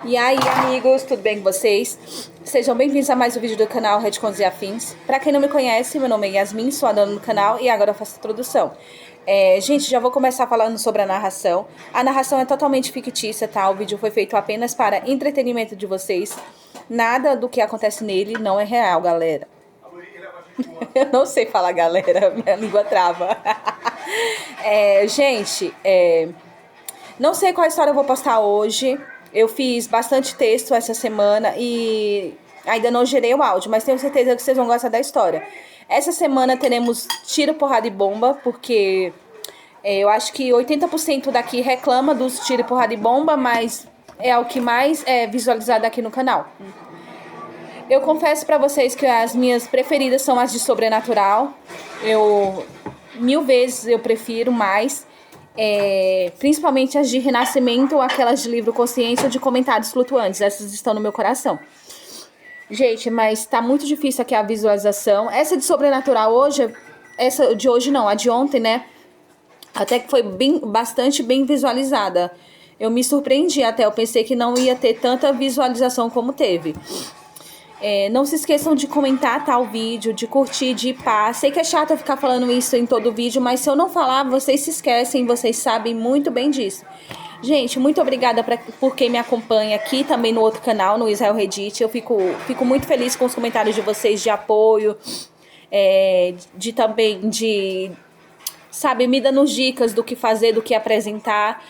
E aí, amigos, tudo bem com vocês? Sejam bem-vindos a mais um vídeo do canal Retcons e Afins. Pra quem não me conhece, meu nome é Yasmin, sou a dona do canal e agora eu faço a introdução. Gente, já vou começar falando sobre a narração. A narração é totalmente fictícia, tá? O vídeo foi feito apenas para entretenimento de vocês. Nada do que acontece nele não é real, galera. Eu não sei falar galera, minha língua trava. Gente, não sei qual história eu vou postar hoje. Eu fiz bastante texto essa semana e ainda não gerei o áudio, mas tenho certeza que vocês vão gostar da história. Essa semana teremos tiro, porrada e bomba, porque eu acho que 80% daqui reclama dos tiro, porrada e bomba, mas é o que mais é visualizado aqui no canal. Eu confesso pra vocês que as minhas preferidas são as de sobrenatural. Mil vezes eu prefiro mais. Principalmente as de renascimento, aquelas de livro consciência ou de comentários flutuantes. Essas estão no meu coração. Gente, mas tá muito difícil aqui a visualização. Essa de sobrenatural hoje, essa de hoje não, a de ontem, né? Até que foi bastante bem visualizada. Eu me surpreendi até, eu pensei que não ia ter tanta visualização como teve. Não se esqueçam de comentar, tá, o vídeo, de curtir, de ir pá. Sei que é chato eu ficar falando isso em todo vídeo, mas se eu não falar, vocês se esquecem, vocês sabem muito bem disso. Gente, muito obrigada por quem me acompanha aqui, também no outro canal, no Israel Reddit. Eu fico muito feliz com os comentários de vocês, de apoio, sabe, me dando dicas do que fazer, do que apresentar.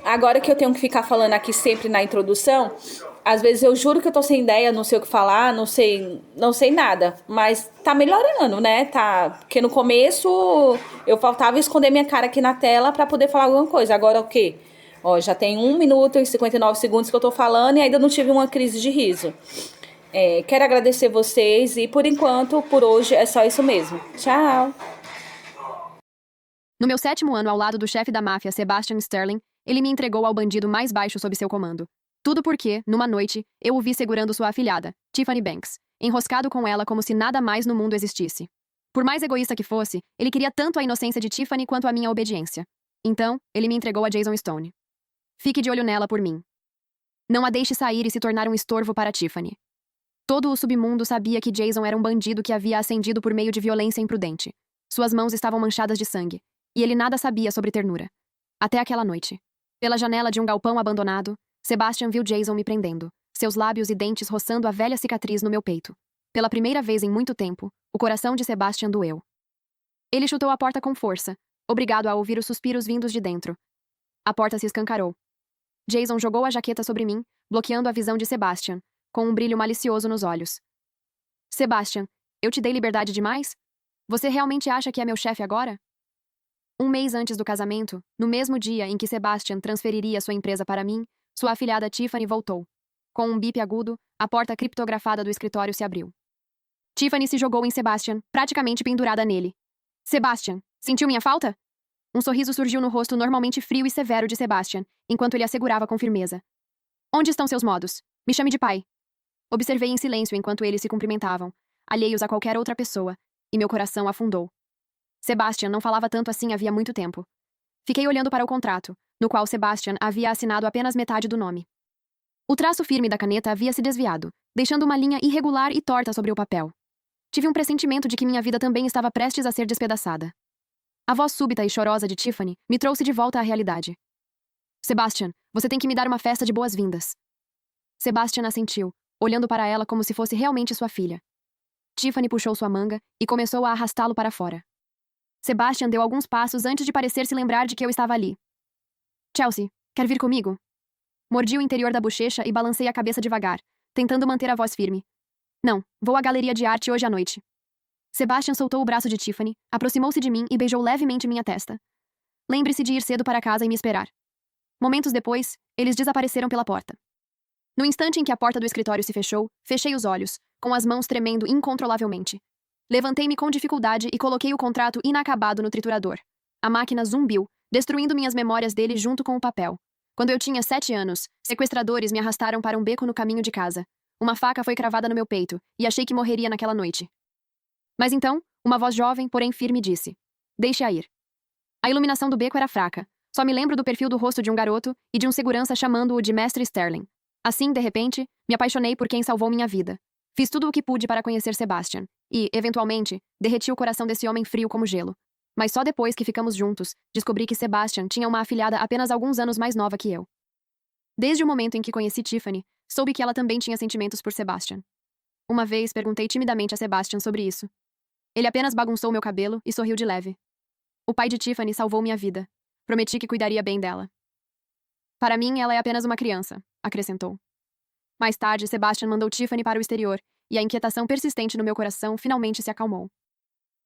Agora que eu tenho que ficar falando aqui sempre na introdução, às vezes eu juro que eu tô sem ideia, não sei o que falar, não sei nada. Mas tá melhorando, né? Porque no começo eu faltava esconder minha cara aqui na tela pra poder falar alguma coisa. Agora o quê? Ó, já tem 1 minuto e 59 segundos que eu tô falando e ainda não tive uma crise de riso. Quero agradecer vocês e por enquanto, por hoje, é só isso mesmo. Tchau! No meu 7º ano ao lado do chefe da máfia, Sebastian Sterling, ele me entregou ao bandido mais baixo sob seu comando. Tudo porque, numa noite, eu o vi segurando sua afilhada, Tiffany Banks, enroscado com ela como se nada mais no mundo existisse. Por mais egoísta que fosse, ele queria tanto a inocência de Tiffany quanto a minha obediência. Então, ele me entregou a Jason Stone. Fique de olho nela por mim. Não a deixe sair e se tornar um estorvo para Tiffany. Todo o submundo sabia que Jason era um bandido que havia ascendido por meio de violência imprudente. Suas mãos estavam manchadas de sangue, e ele nada sabia sobre ternura. Até aquela noite. Pela janela de um galpão abandonado, Sebastian viu Jason me prendendo, seus lábios e dentes roçando a velha cicatriz no meu peito. Pela primeira vez em muito tempo, o coração de Sebastian doeu. Ele chutou a porta com força, obrigado a ouvir os suspiros vindos de dentro. A porta se escancarou. Jason jogou a jaqueta sobre mim, bloqueando a visão de Sebastian, com um brilho malicioso nos olhos. Sebastian, eu te dei liberdade demais? Você realmente acha que é meu chefe agora? 1 mês antes do casamento, no mesmo dia em que Sebastian transferiria sua empresa para mim, sua afilhada Tiffany voltou. Com um bip agudo, a porta criptografada do escritório se abriu. Tiffany se jogou em Sebastian, praticamente pendurada nele. Sebastian, sentiu minha falta? Um sorriso surgiu no rosto normalmente frio e severo de Sebastian, enquanto ele a segurava com firmeza. Onde estão seus modos? Me chame de pai. Observei em silêncio enquanto eles se cumprimentavam, alheios a qualquer outra pessoa, e meu coração afundou. Sebastian não falava tanto assim havia muito tempo. Fiquei olhando para o contrato, no qual Sebastian havia assinado apenas metade do nome. O traço firme da caneta havia se desviado, deixando uma linha irregular e torta sobre o papel. Tive um pressentimento de que minha vida também estava prestes a ser despedaçada. A voz súbita e chorosa de Tiffany me trouxe de volta à realidade. Sebastian, você tem que me dar uma festa de boas-vindas. Sebastian assentiu, olhando para ela como se fosse realmente sua filha. Tiffany puxou sua manga e começou a arrastá-lo para fora. Sebastian deu alguns passos antes de parecer se lembrar de que eu estava ali. Chelsea, quer vir comigo? Mordi o interior da bochecha e balancei a cabeça devagar, tentando manter a voz firme. Não, vou à galeria de arte hoje à noite. Sebastian soltou o braço de Tiffany, aproximou-se de mim e beijou levemente minha testa. Lembre-se de ir cedo para casa e me esperar. Momentos depois, eles desapareceram pela porta. No instante em que a porta do escritório se fechou, fechei os olhos, com as mãos tremendo incontrolavelmente. Levantei-me com dificuldade e coloquei o contrato inacabado no triturador. A máquina zumbiu, destruindo minhas memórias dele junto com o papel. Quando eu tinha 7 anos, sequestradores me arrastaram para um beco no caminho de casa. Uma faca foi cravada no meu peito, e achei que morreria naquela noite. Mas então, uma voz jovem, porém firme, disse: Deixe-a ir. A iluminação do beco era fraca. Só me lembro do perfil do rosto de um garoto e de um segurança chamando-o de Mestre Sterling. Assim, de repente, me apaixonei por quem salvou minha vida. Fiz tudo o que pude para conhecer Sebastian e, eventualmente, derreti o coração desse homem frio como gelo. Mas só depois que ficamos juntos, descobri que Sebastian tinha uma afilhada apenas alguns anos mais nova que eu. Desde o momento em que conheci Tiffany, soube que ela também tinha sentimentos por Sebastian. Uma vez perguntei timidamente a Sebastian sobre isso. Ele apenas bagunçou meu cabelo e sorriu de leve. O pai de Tiffany salvou minha vida. Prometi que cuidaria bem dela. Para mim, ela é apenas uma criança, acrescentou. Mais tarde, Sebastian mandou Tiffany para o exterior, e a inquietação persistente no meu coração finalmente se acalmou.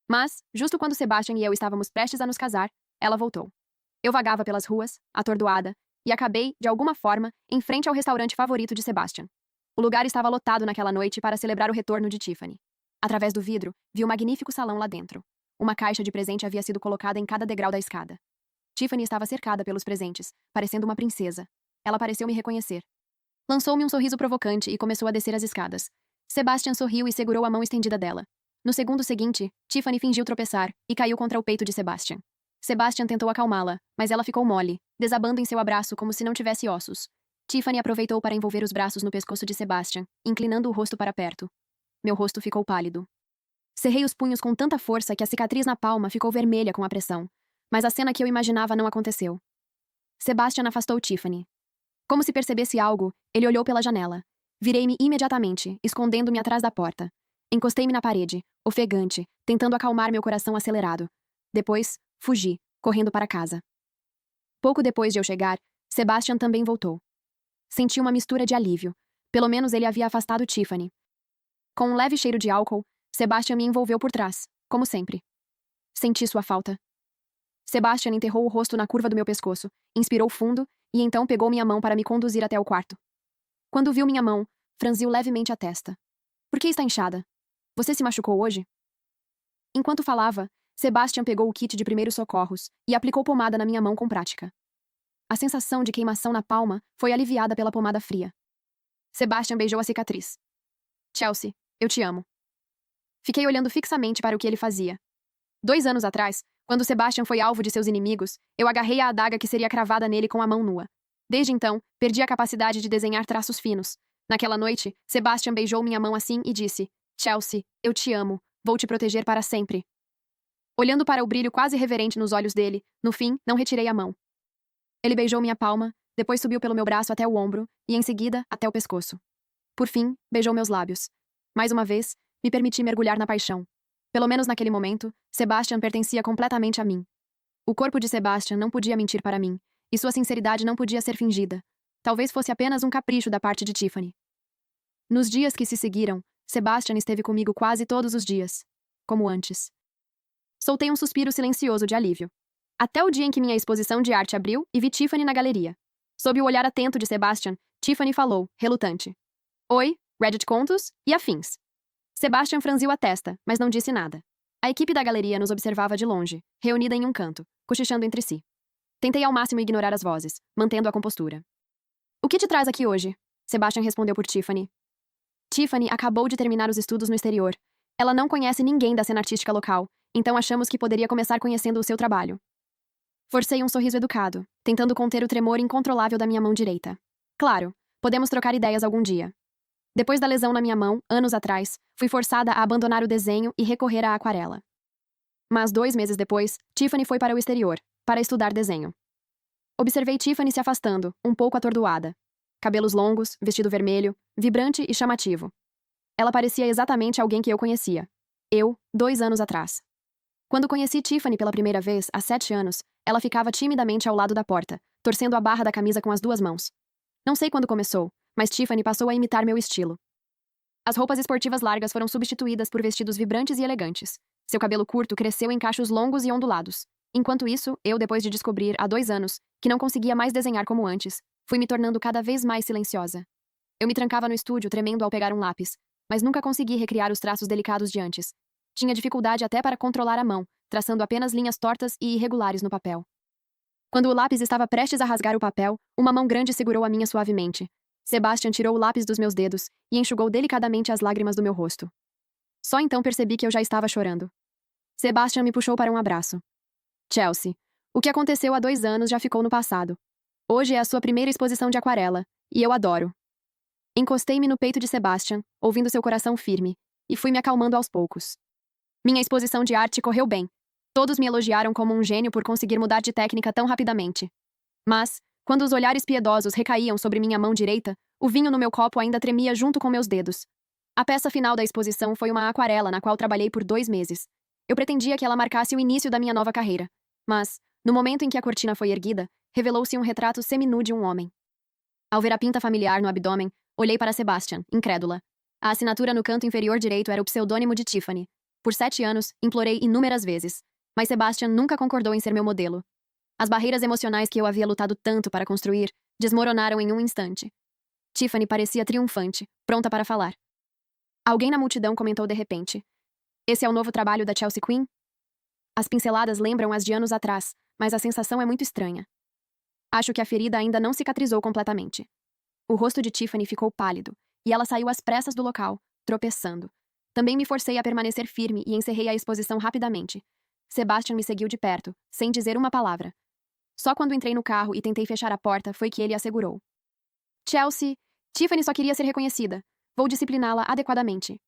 Mas, justo quando Sebastian e eu estávamos prestes a nos casar, ela voltou. Eu vagava pelas ruas, atordoada, e acabei, de alguma forma, em frente ao restaurante favorito de Sebastian. O lugar estava lotado naquela noite para celebrar o retorno de Tiffany. Através do vidro, vi um magnífico salão lá dentro. Uma caixa de presente havia sido colocada em cada degrau da escada. Tiffany estava cercada pelos presentes, parecendo uma princesa. Ela pareceu me reconhecer. Lançou-me um sorriso provocante e começou a descer as escadas. Sebastian sorriu e segurou a mão estendida dela. No segundo seguinte, Tiffany fingiu tropeçar e caiu contra o peito de Sebastian. Sebastian tentou acalmá-la, mas ela ficou mole, desabando em seu abraço como se não tivesse ossos. Tiffany aproveitou para envolver os braços no pescoço de Sebastian, inclinando o rosto para perto. Meu rosto ficou pálido. Cerrei os punhos com tanta força que a cicatriz na palma ficou vermelha com a pressão. Mas a cena que eu imaginava não aconteceu. Sebastian afastou Tiffany. Como se percebesse algo, ele olhou pela janela. Virei-me imediatamente, escondendo-me atrás da porta. Encostei-me na parede, ofegante, tentando acalmar meu coração acelerado. Depois, fugi, correndo para casa. Pouco depois de eu chegar, Sebastian também voltou. Senti uma mistura de alívio. Pelo menos ele havia afastado Tiffany. Com um leve cheiro de álcool, Sebastian me envolveu por trás, como sempre. Senti sua falta. Sebastian enterrou o rosto na curva do meu pescoço, inspirou fundo e então pegou minha mão para me conduzir até o quarto. Quando viu minha mão, franziu levemente a testa. Por que está inchada? Você se machucou hoje? Enquanto falava, Sebastian pegou o kit de primeiros socorros e aplicou pomada na minha mão com prática. A sensação de queimação na palma foi aliviada pela pomada fria. Sebastian beijou a cicatriz. Chelsea, eu te amo. Fiquei olhando fixamente para o que ele fazia. 2 anos atrás, quando Sebastian foi alvo de seus inimigos, eu agarrei a adaga que seria cravada nele com a mão nua. Desde então, perdi a capacidade de desenhar traços finos. Naquela noite, Sebastian beijou minha mão assim e disse: Chelsea, eu te amo, vou te proteger para sempre. Olhando para o brilho quase reverente nos olhos dele, no fim, não retirei a mão. Ele beijou minha palma, depois subiu pelo meu braço até o ombro e, em seguida, até o pescoço. Por fim, beijou meus lábios. Mais uma vez, me permiti mergulhar na paixão. Pelo menos naquele momento, Sebastian pertencia completamente a mim. O corpo de Sebastian não podia mentir para mim, e sua sinceridade não podia ser fingida. Talvez fosse apenas um capricho da parte de Tiffany. Nos dias que se seguiram, Sebastian esteve comigo quase todos os dias, como antes. Soltei um suspiro silencioso de alívio. Até o dia em que minha exposição de arte abriu e vi Tiffany na galeria. Sob o olhar atento de Sebastian, Tiffany falou, relutante. Oi, Reddit Contos e afins. Sebastian franziu a testa, mas não disse nada. A equipe da galeria nos observava de longe, reunida em um canto, cochichando entre si. Tentei ao máximo ignorar as vozes, mantendo a compostura. O que te traz aqui hoje? Sebastian respondeu por Tiffany. Tiffany acabou de terminar os estudos no exterior. Ela não conhece ninguém da cena artística local, então achamos que poderia começar conhecendo o seu trabalho. Forcei um sorriso educado, tentando conter o tremor incontrolável da minha mão direita. Claro, podemos trocar ideias algum dia. Depois da lesão na minha mão, anos atrás, fui forçada a abandonar o desenho e recorrer à aquarela. Mas 2 meses depois, Tiffany foi para o exterior, para estudar desenho. Observei Tiffany se afastando, um pouco atordoada. Cabelos longos, vestido vermelho, vibrante e chamativo. Ela parecia exatamente alguém que eu conhecia. Eu, 2 anos atrás. Quando conheci Tiffany pela primeira vez, há 7 anos, ela ficava timidamente ao lado da porta, torcendo a barra da camisa com as 2 mãos. Não sei quando começou, mas Tiffany passou a imitar meu estilo. As roupas esportivas largas foram substituídas por vestidos vibrantes e elegantes. Seu cabelo curto cresceu em cachos longos e ondulados. Enquanto isso, eu, depois de descobrir, há 2 anos, que não conseguia mais desenhar como antes, fui me tornando cada vez mais silenciosa. Eu me trancava no estúdio tremendo ao pegar um lápis, mas nunca consegui recriar os traços delicados de antes. Tinha dificuldade até para controlar a mão, traçando apenas linhas tortas e irregulares no papel. Quando o lápis estava prestes a rasgar o papel, uma mão grande segurou a minha suavemente. Sebastian tirou o lápis dos meus dedos e enxugou delicadamente as lágrimas do meu rosto. Só então percebi que eu já estava chorando. Sebastian me puxou para um abraço. Chelsea, O que aconteceu há 2 anos já ficou no passado. Hoje é a sua primeira exposição de aquarela, e eu adoro. Encostei-me no peito de Sebastian, ouvindo seu coração firme, e fui me acalmando aos poucos. Minha exposição de arte correu bem. Todos me elogiaram como um gênio por conseguir mudar de técnica tão rapidamente. Mas, quando os olhares piedosos recaíam sobre minha mão direita, o vinho no meu copo ainda tremia junto com meus dedos. A peça final da exposição foi uma aquarela na qual trabalhei por 2 meses. Eu pretendia que ela marcasse o início da minha nova carreira. Mas, no momento em que a cortina foi erguida, revelou-se um retrato seminu de um homem. Ao ver a pinta familiar no abdômen, olhei para Sebastian, incrédula. A assinatura no canto inferior direito era o pseudônimo de Tiffany. Por 7 anos, implorei inúmeras vezes. Mas Sebastian nunca concordou em ser meu modelo. As barreiras emocionais que eu havia lutado tanto para construir desmoronaram em um instante. Tiffany parecia triunfante, pronta para falar. Alguém na multidão comentou de repente: "Esse é o novo trabalho da Chelsea Queen?" As pinceladas lembram as de anos atrás, mas a sensação é muito estranha. Acho que a ferida ainda não cicatrizou completamente. O rosto de Tiffany ficou pálido, e ela saiu às pressas do local, tropeçando. Também me forcei a permanecer firme e encerrei a exposição rapidamente. Sebastian me seguiu de perto, sem dizer uma palavra. Só quando entrei no carro e tentei fechar a porta foi que ele assegurou: "Chelsea, Tiffany só queria ser reconhecida. Vou discipliná-la adequadamente."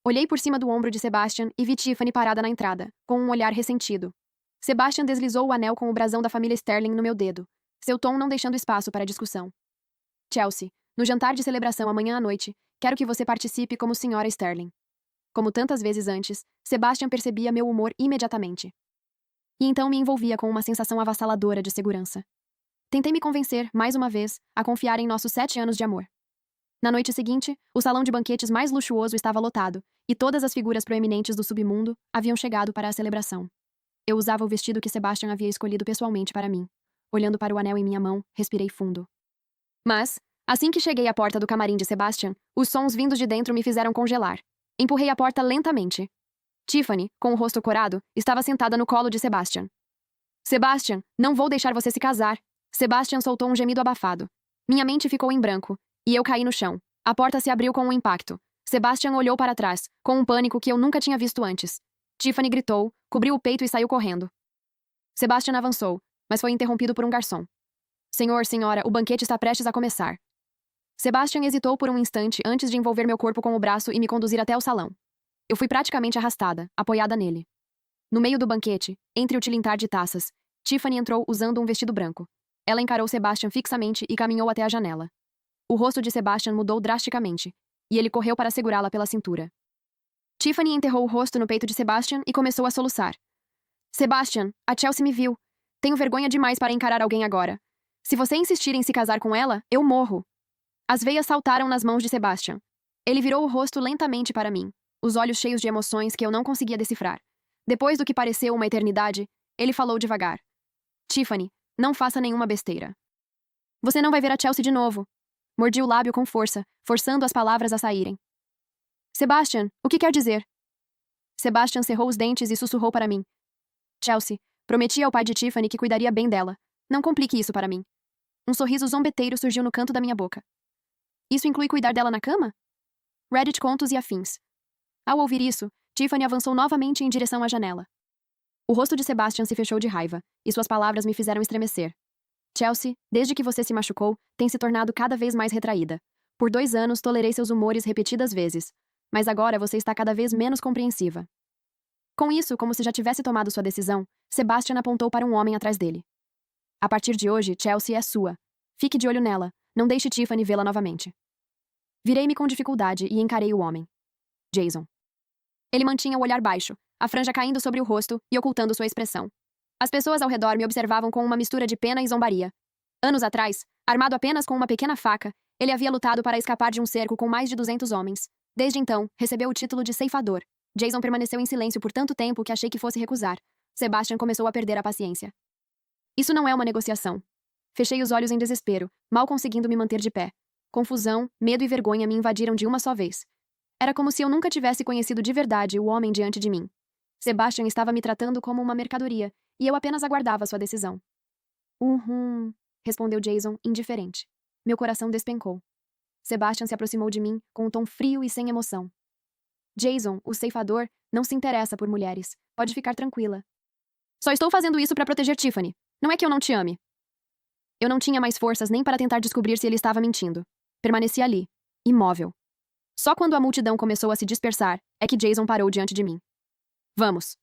Olhei por cima do ombro de Sebastian e vi Tiffany parada na entrada, com um olhar ressentido. Sebastian deslizou o anel com o brasão da família Sterling no meu dedo, seu tom não deixando espaço para discussão. "Chelsea, no jantar de celebração amanhã à noite, quero que você participe como Sra. Sterling." Como tantas vezes antes, Sebastian percebia meu humor imediatamente. E então me envolvia com uma sensação avassaladora de segurança. Tentei me convencer, mais uma vez, a confiar em nossos 7 anos de amor. Na noite seguinte, o salão de banquetes mais luxuoso estava lotado, e todas as figuras proeminentes do submundo haviam chegado para a celebração. Eu usava o vestido que Sebastian havia escolhido pessoalmente para mim. Olhando para o anel em minha mão, respirei fundo. Mas, assim que cheguei à porta do camarim de Sebastian, os sons vindos de dentro me fizeram congelar. Empurrei a porta lentamente. Tiffany, com o rosto corado, estava sentada no colo de Sebastian. "Sebastian, não vou deixar você se casar." Sebastian soltou um gemido abafado. Minha mente ficou em branco, e eu caí no chão. A porta se abriu com um impacto. Sebastian olhou para trás, com um pânico que eu nunca tinha visto antes. Tiffany gritou, cobriu o peito e saiu correndo. Sebastian avançou, mas foi interrompido por um garçom. "Senhor, senhora, o banquete está prestes a começar." Sebastian hesitou por um instante antes de envolver meu corpo com o braço e me conduzir até o salão. Eu fui praticamente arrastada, apoiada nele. No meio do banquete, entre o tilintar de taças, Tiffany entrou usando um vestido branco. Ela encarou Sebastian fixamente e caminhou até a janela. O rosto de Sebastian mudou drasticamente, e ele correu para segurá-la pela cintura. Tiffany enterrou o rosto no peito de Sebastian e começou a soluçar. "Sebastian, a Chelsea me viu. Tenho vergonha demais para encarar alguém agora. Se você insistir em se casar com ela, eu morro." As veias saltaram nas mãos de Sebastian. Ele virou o rosto lentamente para mim, os olhos cheios de emoções que eu não conseguia decifrar. Depois do que pareceu uma eternidade, ele falou devagar: "Tiffany, não faça nenhuma besteira. Você não vai ver a Chelsea de novo." Mordi o lábio com força, forçando as palavras a saírem. "Sebastian, o que quer dizer?" Sebastian cerrou os dentes e sussurrou para mim: "Chelsea, prometi ao pai de Tiffany que cuidaria bem dela. Não complique isso para mim." Um sorriso zombeteiro surgiu no canto da minha boca. "Isso inclui cuidar dela na cama?" Reddit contos e afins. Ao ouvir isso, Tiffany avançou novamente em direção à janela. O rosto de Sebastian se fechou de raiva, e suas palavras me fizeram estremecer. "Chelsea, desde que você se machucou, tem se tornado cada vez mais retraída. Por 2 anos tolerei seus humores repetidas vezes, mas agora você está cada vez menos compreensiva." Com isso, como se já tivesse tomado sua decisão, Sebastian apontou para um homem atrás dele. "A partir de hoje, Chelsea é sua. Fique de olho nela, não deixe Tiffany vê-la novamente." Virei-me com dificuldade e encarei o homem. Jason. Ele mantinha o olhar baixo, a franja caindo sobre o rosto e ocultando sua expressão. As pessoas ao redor me observavam com uma mistura de pena e zombaria. Anos atrás, armado apenas com uma pequena faca, ele havia lutado para escapar de um cerco com mais de 200 homens. Desde então, recebeu o título de ceifador. Jason permaneceu em silêncio por tanto tempo que achei que fosse recusar. Sebastian começou a perder a paciência. "Isso não é uma negociação." Fechei os olhos em desespero, mal conseguindo me manter de pé. Confusão, medo e vergonha me invadiram de uma só vez. Era como se eu nunca tivesse conhecido de verdade o homem diante de mim. Sebastian estava me tratando como uma mercadoria, e eu apenas aguardava sua decisão. Respondeu Jason, indiferente. Meu coração despencou. Sebastian se aproximou de mim, com um tom frio e sem emoção. "Jason, o ceifador, não se interessa por mulheres. Pode ficar tranquila." Só estou fazendo isso para proteger Tiffany. Não é que eu não te ame. Eu não tinha mais forças nem para tentar descobrir se ele estava mentindo. Permaneci ali, imóvel. Só quando a multidão começou a se dispersar é que Jason parou diante de mim. Vamos.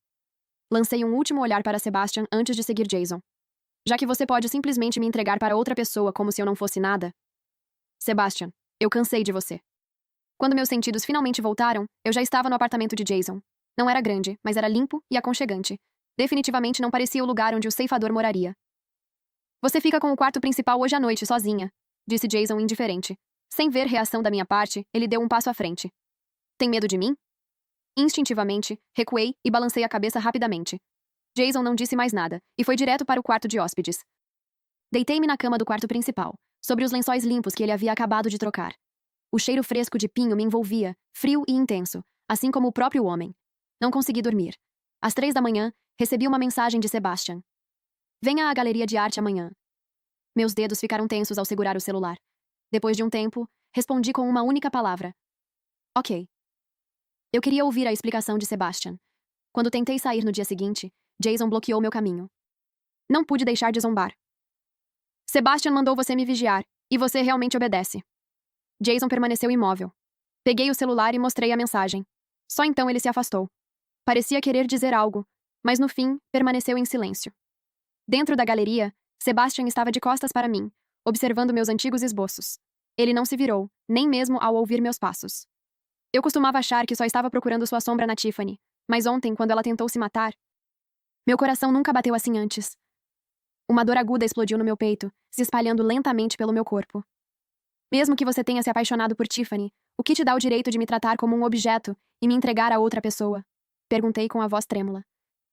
Lancei um último olhar para Sebastian antes de seguir Jason. Já que você pode simplesmente me entregar para outra pessoa como se eu não fosse nada. Sebastian, eu cansei de você. Quando meus sentidos finalmente voltaram, eu já estava no apartamento de Jason. Não era grande, mas era limpo e aconchegante. Definitivamente não parecia o lugar onde o ceifador moraria. Você fica com o quarto principal hoje à noite, sozinha, disse Jason indiferente. Sem ver reação da minha parte, ele deu um passo à frente. Tem medo de mim? Instintivamente, recuei e balancei a cabeça rapidamente. Jason não disse mais nada, e foi direto para o quarto de hóspedes. Deitei-me na cama do quarto principal, sobre os lençóis limpos que ele havia acabado de trocar. O cheiro fresco de pinho me envolvia, frio e intenso, assim como o próprio homem. Não consegui dormir. Às 3 da manhã, recebi uma mensagem de Sebastian. Venha à galeria de arte amanhã. Meus dedos ficaram tensos ao segurar o celular. Depois de um tempo, respondi com uma única palavra. Ok. Eu queria ouvir a explicação de Sebastian. Quando tentei sair no dia seguinte, Jason bloqueou meu caminho. Não pude deixar de zombar. Sebastian mandou você me vigiar, e você realmente obedece. Jason permaneceu imóvel. Peguei o celular e mostrei a mensagem. Só então ele se afastou. Parecia querer dizer algo, mas no fim, permaneceu em silêncio. Dentro da galeria, Sebastian estava de costas para mim, observando meus antigos esboços. Ele não se virou, nem mesmo ao ouvir meus passos. Eu costumava achar que só estava procurando sua sombra na Tiffany, mas ontem, quando ela tentou se matar, meu coração nunca bateu assim antes. Uma dor aguda explodiu no meu peito, se espalhando lentamente pelo meu corpo. Mesmo que você tenha se apaixonado por Tiffany, o que te dá o direito de me tratar como um objeto e me entregar a outra pessoa? Perguntei com a voz trêmula.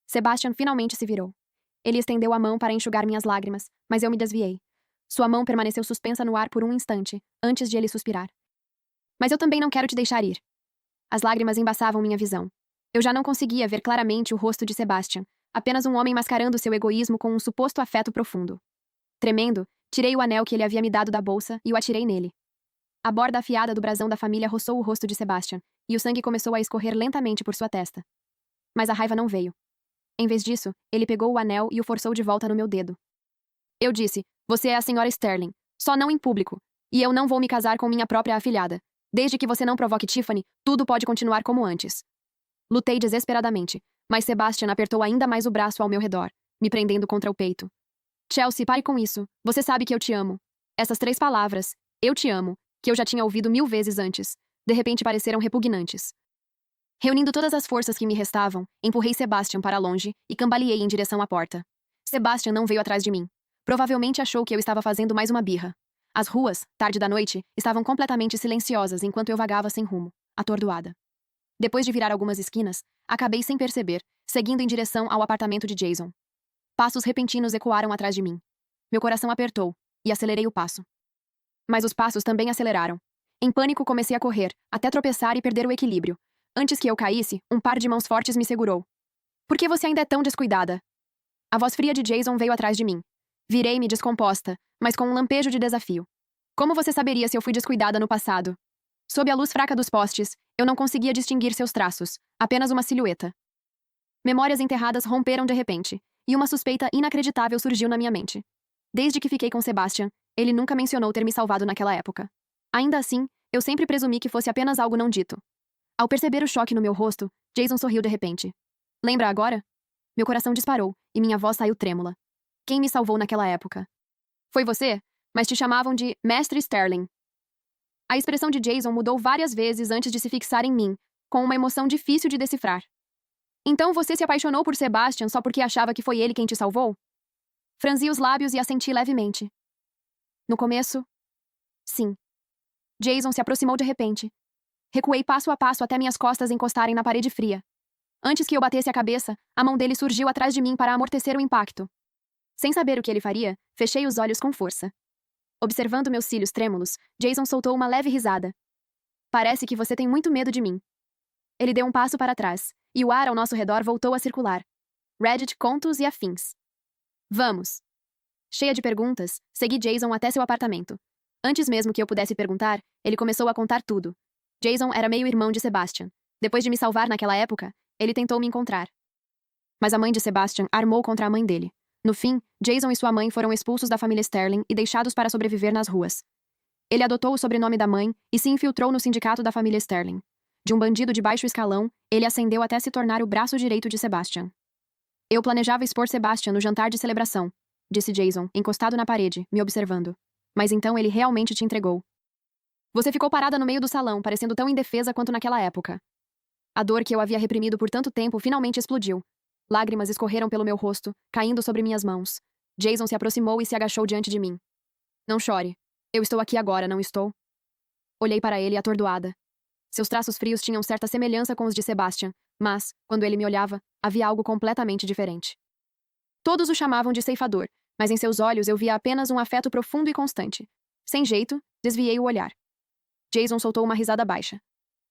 Sebastian finalmente se virou. Ele estendeu a mão para enxugar minhas lágrimas, mas eu me desviei. Sua mão permaneceu suspensa no ar por um instante, antes de ele suspirar. Mas eu também não quero te deixar ir. As lágrimas embaçavam minha visão. Eu já não conseguia ver claramente o rosto de Sebastian, apenas um homem mascarando seu egoísmo com um suposto afeto profundo. Tremendo, tirei o anel que ele havia me dado da bolsa e o atirei nele. A borda afiada do brasão da família roçou o rosto de Sebastian, e o sangue começou a escorrer lentamente por sua testa. Mas a raiva não veio. Em vez disso, ele pegou o anel e o forçou de volta no meu dedo. Eu disse, você é a senhora Sterling, só não em público, e eu não vou me casar com minha própria afilhada. Desde que você não provoque Tiffany, tudo pode continuar como antes. Lutei desesperadamente, mas Sebastian apertou ainda mais o braço ao meu redor, me prendendo contra o peito. Chelsea, pare com isso. Você sabe que eu te amo. Essas 3 palavras, eu te amo, que eu já tinha ouvido 1000 vezes antes, de repente pareceram repugnantes. Reunindo todas as forças que me restavam, empurrei Sebastian para longe e cambaleei em direção à porta. Sebastian não veio atrás de mim. Provavelmente achou que eu estava fazendo mais uma birra. As ruas, tarde da noite, estavam completamente silenciosas enquanto eu vagava sem rumo, atordoada. Depois de virar algumas esquinas, acabei sem perceber, seguindo em direção ao apartamento de Jason. Passos repentinos ecoaram atrás de mim. Meu coração apertou, e acelerei o passo. Mas os passos também aceleraram. Em pânico comecei a correr, até tropeçar e perder o equilíbrio. Antes que eu caísse, um par de mãos fortes me segurou. Por que você ainda é tão descuidada? A voz fria de Jason veio atrás de mim. Virei-me descomposta, mas com um lampejo de desafio. Como você saberia se eu fui descuidada no passado? Sob a luz fraca dos postes, eu não conseguia distinguir seus traços, apenas uma silhueta. Memórias enterradas romperam de repente, e uma suspeita inacreditável surgiu na minha mente. Desde que fiquei com Sebastian, ele nunca mencionou ter me salvado naquela época. Ainda assim, eu sempre presumi que fosse apenas algo não dito. Ao perceber o choque no meu rosto, Jason sorriu de repente. Lembra agora? Meu coração disparou, e minha voz saiu trêmula. Quem me salvou naquela época? Foi você, mas te chamavam de Mestre Sterling. A expressão de Jason mudou várias vezes antes de se fixar em mim, com uma emoção difícil de decifrar. Então você se apaixonou por Sebastian só porque achava que foi ele quem te salvou? Franzi os lábios e assenti levemente. No começo, sim. Jason se aproximou de repente. Recuei passo a passo até minhas costas encostarem na parede fria. Antes que eu batesse a cabeça, a mão dele surgiu atrás de mim para amortecer o impacto. Sem saber o que ele faria, fechei os olhos com força. Observando meus cílios trêmulos, Jason soltou uma leve risada. Parece que você tem muito medo de mim. Ele deu um passo para trás, e o ar ao nosso redor voltou a circular. Reddit, contos e afins. Vamos. Cheia de perguntas, segui Jason até seu apartamento. Antes mesmo que eu pudesse perguntar, ele começou a contar tudo. Jason era meio-irmão de Sebastian. Depois de me salvar naquela época, ele tentou me encontrar. Mas a mãe de Sebastian armou contra a mãe dele. No fim, Jason e sua mãe foram expulsos da família Sterling e deixados para sobreviver nas ruas. Ele adotou o sobrenome da mãe e se infiltrou no sindicato da família Sterling. De um bandido de baixo escalão, ele ascendeu até se tornar o braço direito de Sebastian. Eu planejava expor Sebastian no jantar de celebração, disse Jason, encostado na parede, me observando. Mas então ele realmente te entregou. Você ficou parada no meio do salão, parecendo tão indefesa quanto naquela época. A dor que eu havia reprimido por tanto tempo finalmente explodiu. Lágrimas escorreram pelo meu rosto, caindo sobre minhas mãos. Jason se aproximou e se agachou diante de mim. Não chore. Eu estou aqui agora, não estou? Olhei para ele atordoada. Seus traços frios tinham certa semelhança com os de Sebastian, mas, quando ele me olhava, havia algo completamente diferente. Todos o chamavam de ceifador, mas em seus olhos eu via apenas um afeto profundo e constante. Sem jeito, desviei o olhar. Jason soltou uma risada baixa.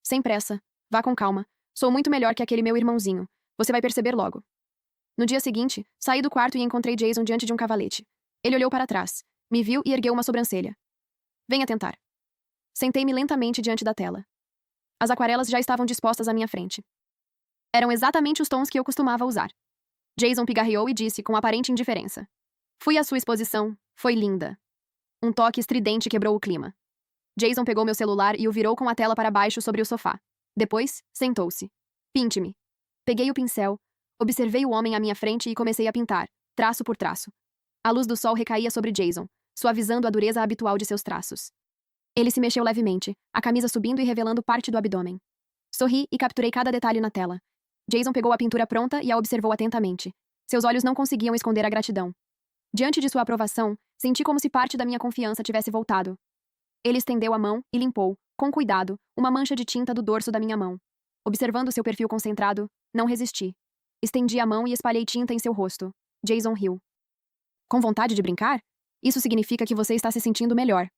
Sem pressa. Vá com calma. Sou muito melhor que aquele meu irmãozinho. Você vai perceber logo. No dia seguinte, saí do quarto e encontrei Jason diante de um cavalete. Ele olhou para trás, me viu e ergueu uma sobrancelha. Venha tentar. Sentei-me lentamente diante da tela. As aquarelas já estavam dispostas à minha frente. Eram exatamente os tons que eu costumava usar. Jason pigarreou e disse com aparente indiferença. Fui à sua exposição. Foi linda. Um toque estridente quebrou o clima. Jason pegou meu celular e o virou com a tela para baixo sobre o sofá. Depois, sentou-se. Pinte-me. Peguei o pincel, observei o homem à minha frente e comecei a pintar, traço por traço. A luz do sol recaía sobre Jason, suavizando a dureza habitual de seus traços. Ele se mexeu levemente, a camisa subindo e revelando parte do abdômen. Sorri e capturei cada detalhe na tela. Jason pegou a pintura pronta e a observou atentamente. Seus olhos não conseguiam esconder a gratidão. Diante de sua aprovação, senti como se parte da minha confiança tivesse voltado. Ele estendeu a mão e limpou, com cuidado, uma mancha de tinta do dorso da minha mão. Observando seu perfil concentrado, não resisti. Estendi a mão e espalhei tinta em seu rosto. Jason riu. Com vontade de brincar? Isso significa que você está se sentindo melhor.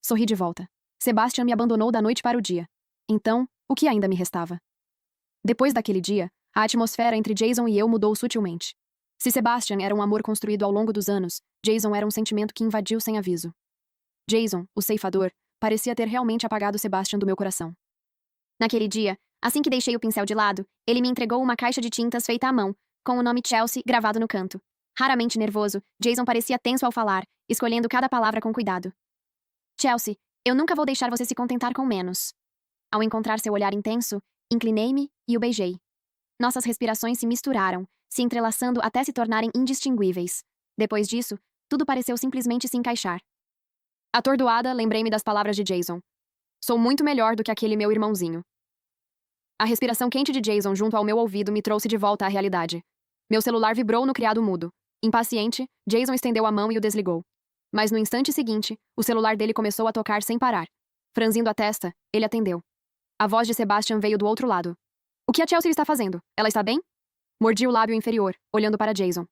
Sorri de volta. Sebastian me abandonou da noite para o dia. Então, o que ainda me restava? Depois daquele dia, a atmosfera entre Jason e eu mudou sutilmente. Se Sebastian era um amor construído ao longo dos anos, Jason era um sentimento que invadiu sem aviso. Jason, o ceifador, parecia ter realmente apagado Sebastian do meu coração. Naquele dia, assim que deixei o pincel de lado, ele me entregou uma caixa de tintas feita à mão, com o nome Chelsea gravado no canto. Raramente nervoso, Jason parecia tenso ao falar, escolhendo cada palavra com cuidado. Chelsea, eu nunca vou deixar você se contentar com menos. Ao encontrar seu olhar intenso, inclinei-me e o beijei. Nossas respirações se misturaram, se entrelaçando até se tornarem indistinguíveis. Depois disso, tudo pareceu simplesmente se encaixar. Atordoada, lembrei-me das palavras de Jason. Sou muito melhor do que aquele meu irmãozinho. A respiração quente de Jason junto ao meu ouvido me trouxe de volta à realidade. Meu celular vibrou no criado mudo. Impaciente, Jason estendeu a mão e o desligou. Mas no instante seguinte, o celular dele começou a tocar sem parar. Franzindo a testa, ele atendeu. A voz de Sebastian veio do outro lado. O que a Chelsea está fazendo? Ela está bem? Mordi o lábio inferior, olhando para Jason.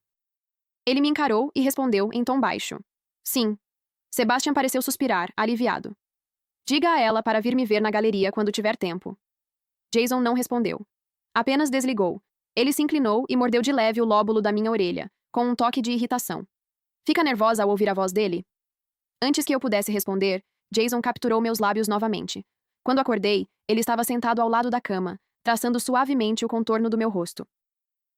Ele me encarou e respondeu em tom baixo. Sim. Sebastian pareceu suspirar, aliviado. Diga a ela para vir me ver na galeria quando tiver tempo. Jason não respondeu. Apenas desligou. Ele se inclinou e mordeu de leve o lóbulo da minha orelha, com um toque de irritação. Fica nervosa ao ouvir a voz dele? Antes que eu pudesse responder, Jason capturou meus lábios novamente. Quando acordei, ele estava sentado ao lado da cama, traçando suavemente o contorno do meu rosto.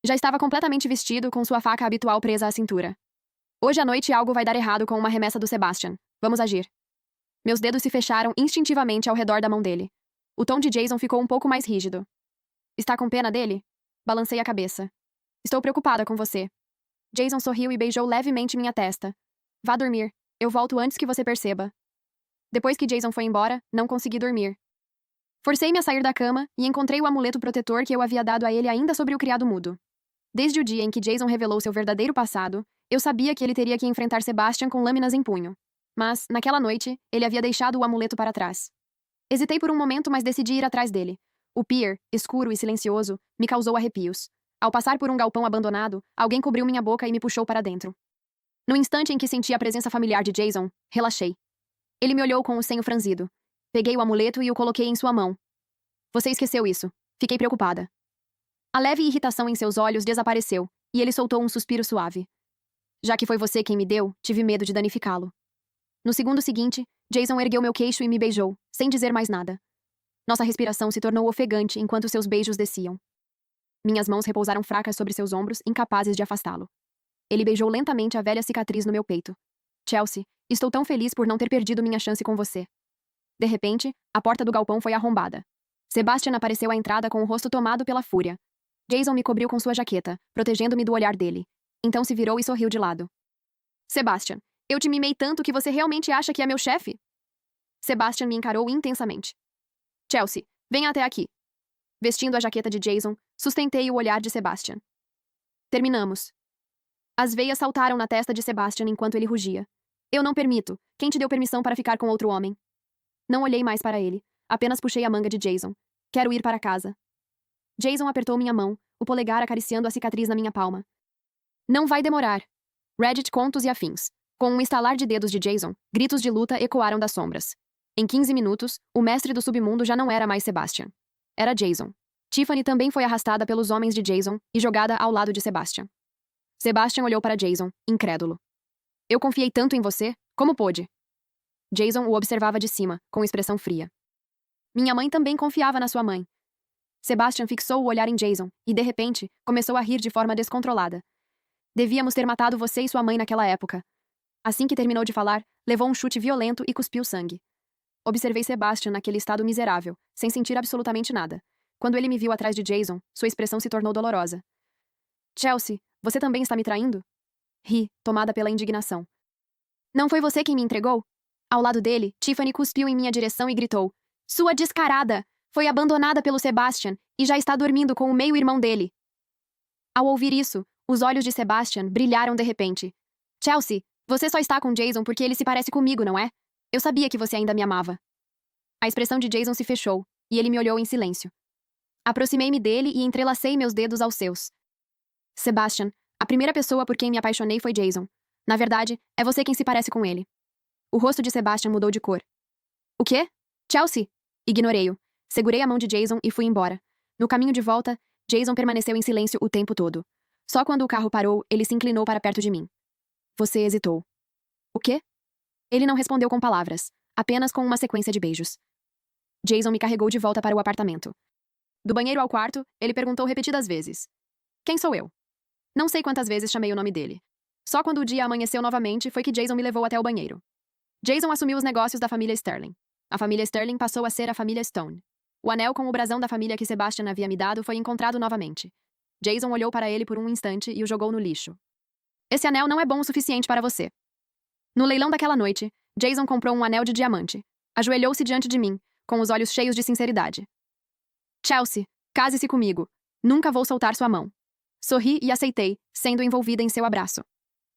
Já estava completamente vestido, com sua faca habitual presa à cintura. Hoje à noite algo vai dar errado com uma remessa do Sebastian. Vamos agir. Meus dedos se fecharam instintivamente ao redor da mão dele. O tom de Jason ficou um pouco mais rígido. Está com pena dele? Balancei a cabeça. Estou preocupada com você. Jason sorriu e beijou levemente minha testa. Vá dormir. Eu volto antes que você perceba. Depois que Jason foi embora, não consegui dormir. Forcei-me a sair da cama e encontrei o amuleto protetor que eu havia dado a ele ainda sobre o criado mudo. Desde o dia em que Jason revelou seu verdadeiro passado, eu sabia que ele teria que enfrentar Sebastian com lâminas em punho. Mas, naquela noite, ele havia deixado o amuleto para trás. Hesitei por um momento, mas decidi ir atrás dele. O pier, escuro e silencioso, me causou arrepios. Ao passar por um galpão abandonado, alguém cobriu minha boca e me puxou para dentro. No instante em que senti a presença familiar de Jason, relaxei. Ele me olhou com o senho franzido. Peguei o amuleto e o coloquei em sua mão. Você esqueceu isso. Fiquei preocupada. A leve irritação em seus olhos desapareceu, e ele soltou um suspiro suave. Já que foi você quem me deu, tive medo de danificá-lo. No segundo seguinte, Jason ergueu meu queixo e me beijou, sem dizer mais nada. Nossa respiração se tornou ofegante enquanto seus beijos desciam. Minhas mãos repousaram fracas sobre seus ombros, incapazes de afastá-lo. Ele beijou lentamente a velha cicatriz no meu peito. Chelsea, estou tão feliz por não ter perdido minha chance com você. De repente, a porta do galpão foi arrombada. Sebastian apareceu à entrada com o rosto tomado pela fúria. Jason me cobriu com sua jaqueta, protegendo-me do olhar dele. Então se virou e sorriu de lado. Sebastian, eu te mimei tanto que você realmente acha que é meu chefe? Sebastian me encarou intensamente. Chelsea, venha até aqui. Vestindo a jaqueta de Jason, sustentei o olhar de Sebastian. Terminamos. As veias saltaram na testa de Sebastian enquanto ele rugia. Eu não permito. Quem te deu permissão para ficar com outro homem? Não olhei mais para ele. Apenas puxei a manga de Jason. Quero ir para casa. Jason apertou minha mão, o polegar acariciando a cicatriz na minha palma. Não vai demorar. Reddit, contos e afins. Com um estalar de dedos de Jason, gritos de luta ecoaram das sombras. Em 15 minutos, o mestre do submundo já não era mais Sebastian. Era Jason. Tiffany também foi arrastada pelos homens de Jason e jogada ao lado de Sebastian. Sebastian olhou para Jason, incrédulo. Eu confiei tanto em você, como pôde? Jason o observava de cima, com expressão fria. Minha mãe também confiava na sua mãe. Sebastian fixou o olhar em Jason e, de repente, começou a rir de forma descontrolada. Devíamos ter matado você e sua mãe naquela época. Assim que terminou de falar, levou um chute violento e cuspiu sangue. Observei Sebastian naquele estado miserável, sem sentir absolutamente nada. Quando ele me viu atrás de Jason, sua expressão se tornou dolorosa. Chelsea, você também está me traindo? Ri, tomada pela indignação. Não foi você quem me entregou? Ao lado dele, Tiffany cuspiu em minha direção e gritou. Sua descarada! Foi abandonada pelo Sebastian e já está dormindo com o meio-irmão dele. Ao ouvir isso, os olhos de Sebastian brilharam de repente. Chelsea, você só está com Jason porque ele se parece comigo, não é? Eu sabia que você ainda me amava. A expressão de Jason se fechou, e ele me olhou em silêncio. Aproximei-me dele e entrelacei meus dedos aos seus. Sebastian, a primeira pessoa por quem me apaixonei foi Jason. Na verdade, é você quem se parece com ele. O rosto de Sebastian mudou de cor. O quê? Chelsea? Ignorei-o. Segurei a mão de Jason e fui embora. No caminho de volta, Jason permaneceu em silêncio o tempo todo. Só quando o carro parou, ele se inclinou para perto de mim. Você hesitou. O quê? Ele não respondeu com palavras, apenas com uma sequência de beijos. Jason me carregou de volta para o apartamento. Do banheiro ao quarto, ele perguntou repetidas vezes. Quem sou eu? Não sei quantas vezes chamei o nome dele. Só quando o dia amanheceu novamente foi que Jason me levou até o banheiro. Jason assumiu os negócios da família Sterling. A família Sterling passou a ser a família Stone. O anel com o brasão da família que Sebastian havia me dado foi encontrado novamente. Jason olhou para ele por um instante e o jogou no lixo. Esse anel não é bom o suficiente para você. No leilão daquela noite, Jason comprou um anel de diamante. Ajoelhou-se diante de mim, com os olhos cheios de sinceridade. Chelsea, case-se comigo. Nunca vou soltar sua mão. Sorri e aceitei, sendo envolvida em seu abraço.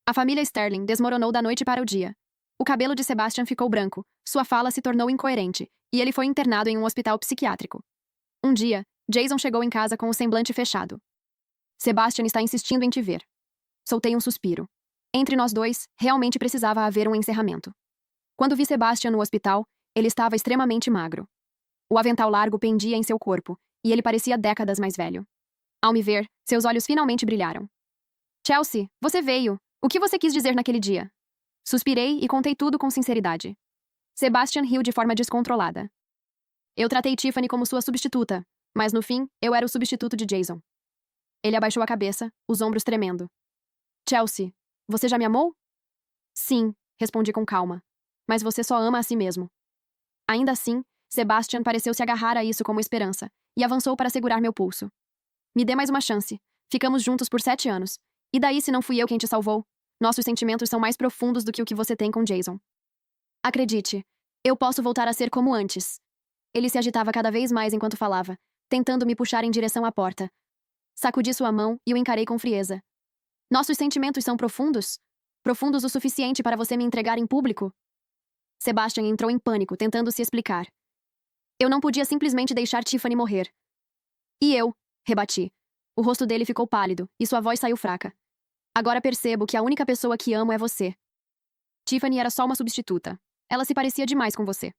A família Sterling desmoronou da noite para o dia. O cabelo de Sebastian ficou branco, sua fala se tornou incoerente, e ele foi internado em um hospital psiquiátrico. Um dia, Jason chegou em casa com o semblante fechado. Sebastian está insistindo em te ver. Soltei um suspiro. Entre nós dois, realmente precisava haver um encerramento. Quando vi Sebastian no hospital, ele estava extremamente magro. O avental largo pendia em seu corpo, e ele parecia décadas mais velho. Ao me ver, seus olhos finalmente brilharam. Chelsea, você veio. O que você quis dizer naquele dia? Suspirei e contei tudo com sinceridade. Sebastian riu de forma descontrolada. Eu tratei Tiffany como sua substituta, mas no fim, eu era o substituto de Jason. Ele abaixou a cabeça, os ombros tremendo. Chelsea, você já me amou? Sim, respondi com calma. Mas você só ama a si mesmo. Ainda assim, Sebastian pareceu se agarrar a isso como esperança, e avançou para segurar meu pulso. Me dê mais uma chance. Ficamos juntos por 7 anos. E daí se não fui eu quem te salvou? Nossos sentimentos são mais profundos do que o que você tem com Jason. Acredite, eu posso voltar a ser como antes. Ele se agitava cada vez mais enquanto falava, tentando me puxar em direção à porta. Sacudi sua mão e o encarei com frieza. Nossos sentimentos são profundos? Profundos o suficiente para você me entregar em público? Sebastian entrou em pânico, tentando se explicar. Eu não podia simplesmente deixar Tiffany morrer. E eu, rebati. O rosto dele ficou pálido, e sua voz saiu fraca. Agora percebo que a única pessoa que amo é você. Tiffany era só uma substituta. Ela se parecia demais com você.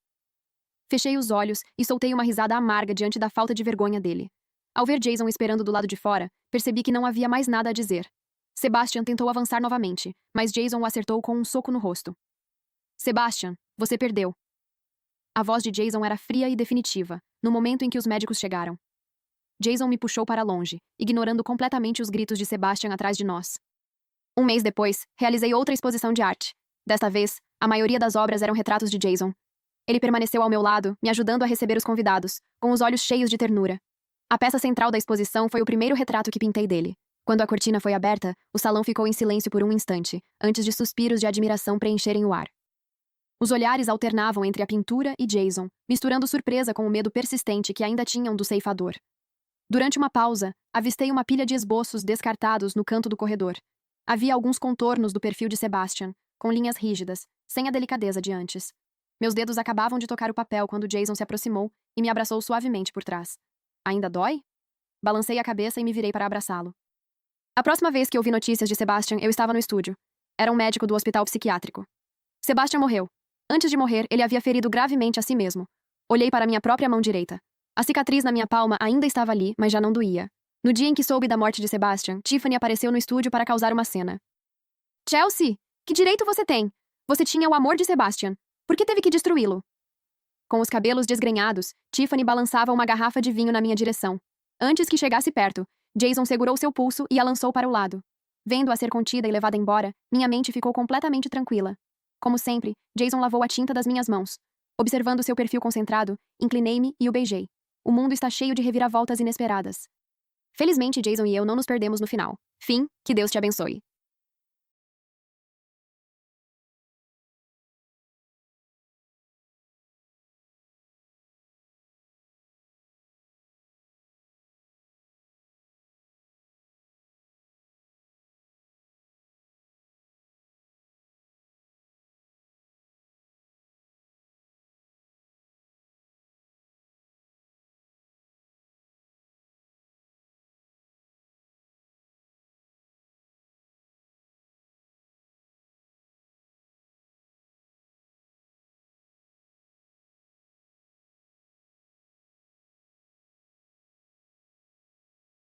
Fechei os olhos e soltei uma risada amarga diante da falta de vergonha dele. Ao ver Jason esperando do lado de fora, percebi que não havia mais nada a dizer. Sebastian tentou avançar novamente, mas Jason o acertou com um soco no rosto. Sebastian, você perdeu. A voz de Jason era fria e definitiva, no momento em que os médicos chegaram. Jason me puxou para longe, ignorando completamente os gritos de Sebastian atrás de nós. Um mês depois, realizei outra exposição de arte. Desta vez, a maioria das obras eram retratos de Jason. Ele permaneceu ao meu lado, me ajudando a receber os convidados, com os olhos cheios de ternura. A peça central da exposição foi o primeiro retrato que pintei dele. Quando a cortina foi aberta, o salão ficou em silêncio por um instante, antes de suspiros de admiração preencherem o ar. Os olhares alternavam entre a pintura e Jason, misturando surpresa com o medo persistente que ainda tinham do ceifador. Durante uma pausa, avistei uma pilha de esboços descartados no canto do corredor. Havia alguns contornos do perfil de Sebastian, com linhas rígidas, sem a delicadeza de antes. Meus dedos acabavam de tocar o papel quando Jason se aproximou e me abraçou suavemente por trás. Ainda dói? Balancei a cabeça e me virei para abraçá-lo. A próxima vez que ouvi notícias de Sebastian, eu estava no estúdio. Era um médico do hospital psiquiátrico. Sebastian morreu. Antes de morrer, ele havia ferido gravemente a si mesmo. Olhei para minha própria mão direita. A cicatriz na minha palma ainda estava ali, mas já não doía. No dia em que soube da morte de Sebastian, Tiffany apareceu no estúdio para causar uma cena. Chelsea, que direito você tem? Você tinha o amor de Sebastian. Por que teve que destruí-lo? Com os cabelos desgrenhados, Tiffany balançava uma garrafa de vinho na minha direção. Antes que chegasse perto, Jason segurou seu pulso e a lançou para o lado. Vendo-a ser contida e levada embora, minha mente ficou completamente tranquila. Como sempre, Jason lavou a tinta das minhas mãos. Observando seu perfil concentrado, inclinei-me e o beijei. O mundo está cheio de reviravoltas inesperadas. Felizmente, Jason e eu não nos perdemos no final. Fim, que Deus te abençoe.